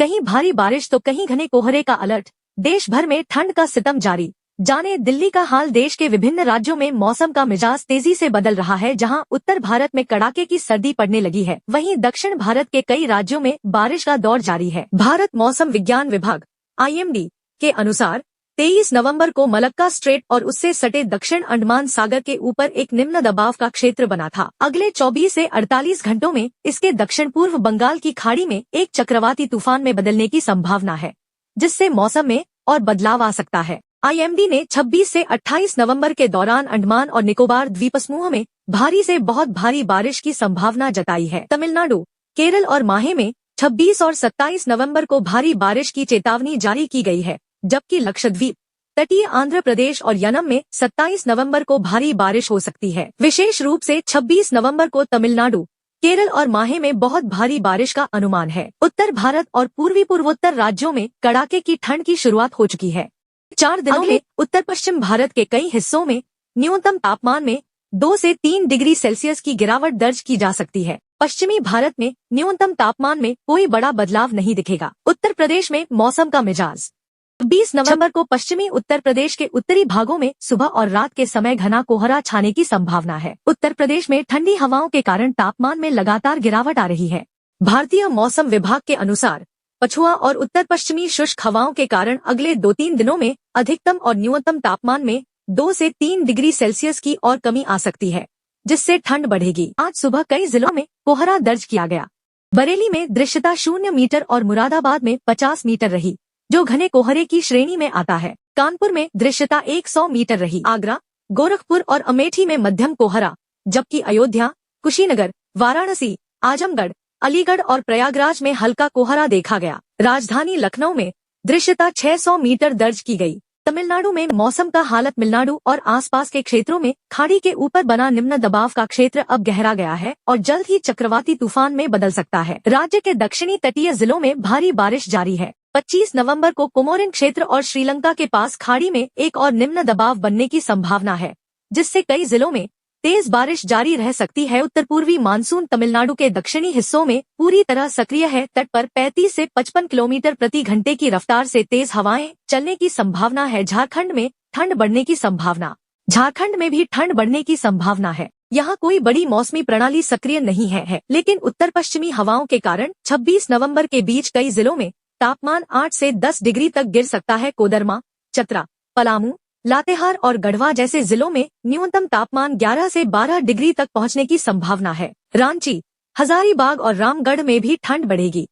कहीं भारी बारिश तो कहीं घने कोहरे का अलर्ट। देश भर में ठंड का सितम जारी। जाने दिल्ली का हाल। देश के विभिन्न राज्यों में मौसम का मिजाज तेजी से बदल रहा है। जहां उत्तर भारत में कड़ाके की सर्दी पड़ने लगी है, वहीं दक्षिण भारत के कई राज्यों में बारिश का दौर जारी है। भारत मौसम विज्ञान विभाग (IMD) के अनुसार 23 नवंबर को मलक्का स्ट्रेट और उससे सटे दक्षिण अंडमान सागर के ऊपर एक निम्न दबाव का क्षेत्र बना था। अगले 24 से 48 घंटों में इसके दक्षिण पूर्व बंगाल की खाड़ी में एक चक्रवाती तूफान में बदलने की संभावना है, जिससे मौसम में और बदलाव आ सकता है। IMD ने 26 से 28 नवंबर के दौरान अंडमान और निकोबार द्वीपसमूह में भारी से बहुत भारी बारिश की संभावना जताई है। तमिलनाडु, केरल और माहे में 26 और 27 नवंबर को भारी बारिश की चेतावनी जारी की गई है, जबकि लक्षद्वीप, तटीय आंध्र प्रदेश और यनम में 27 नवंबर को भारी बारिश हो सकती है। विशेष रूप से 26 नवंबर को तमिलनाडु, केरल और माहे में बहुत भारी बारिश का अनुमान है। उत्तर भारत और पूर्वी पूर्वोत्तर राज्यों में कड़ाके की ठंड की शुरुआत हो चुकी है। 4 दिनों में उत्तर पश्चिम भारत के कई हिस्सों में न्यूनतम तापमान में 2 से 3 डिग्री सेल्सियस की गिरावट दर्ज की जा सकती है। पश्चिमी भारत में न्यूनतम तापमान में कोई बड़ा बदलाव नहीं दिखेगा। उत्तर प्रदेश में मौसम का मिजाज। 20 नवंबर को पश्चिमी उत्तर प्रदेश के उत्तरी भागों में सुबह और रात के समय घना कोहरा छाने की संभावना है। उत्तर प्रदेश में ठंडी हवाओं के कारण तापमान में लगातार गिरावट आ रही है। भारतीय मौसम विभाग के अनुसार पछुआ और उत्तर पश्चिमी शुष्क हवाओं के कारण अगले 2-3 दिनों में अधिकतम और न्यूनतम तापमान में 2 से 3 डिग्री सेल्सियस की और कमी आ सकती है, जिससे ठंड बढ़ेगी। आज सुबह कई जिलों में कोहरा दर्ज किया गया। बरेली में दृश्यता 0 मीटर और मुरादाबाद में 50 मीटर रही, जो घने कोहरे की श्रेणी में आता है। कानपुर में दृश्यता 100 मीटर रही। आगरा, गोरखपुर और अमेठी में मध्यम कोहरा, जबकि अयोध्या, कुशीनगर, वाराणसी, आजमगढ़, अलीगढ़ और प्रयागराज में हल्का कोहरा देखा गया। राजधानी लखनऊ में दृश्यता 600 मीटर दर्ज की गई। तमिलनाडु में मौसम का हालत। तमिलनाडु और आसपास के क्षेत्रों में खाड़ी के ऊपर बना निम्न दबाव का क्षेत्र अब गहरा गया है और जल्द ही चक्रवाती तूफान में बदल सकता है। राज्य के दक्षिणी तटीय जिलों में भारी बारिश जारी है। 25 नवंबर को कोमोरिन क्षेत्र और श्रीलंका के पास खाड़ी में एक और निम्न दबाव बनने की संभावना है, जिससे कई जिलों में तेज बारिश जारी रह सकती है। उत्तर पूर्वी मानसून तमिलनाडु के दक्षिणी हिस्सों में पूरी तरह सक्रिय है। तट पर 35 से 55 किलोमीटर प्रति घंटे की रफ्तार से तेज हवाएं चलने की संभावना है। झारखंड में ठंड बढ़ने की संभावना। झारखंड में भी ठंड बढ़ने की संभावना है। यहाँ कोई बड़ी मौसमी प्रणाली सक्रिय नहीं है, लेकिन उत्तर पश्चिमी हवाओं के कारण 26 नवंबर के बीच कई जिलों में तापमान 8 से 10 डिग्री तक गिर सकता है। कोदरमा, चतरा, पलामू, लातेहार और गढ़वा जैसे जिलों में न्यूनतम तापमान 11 से 12 डिग्री तक पहुंचने की संभावना है। रांची, हजारीबाग और रामगढ़ में भी ठंड बढ़ेगी।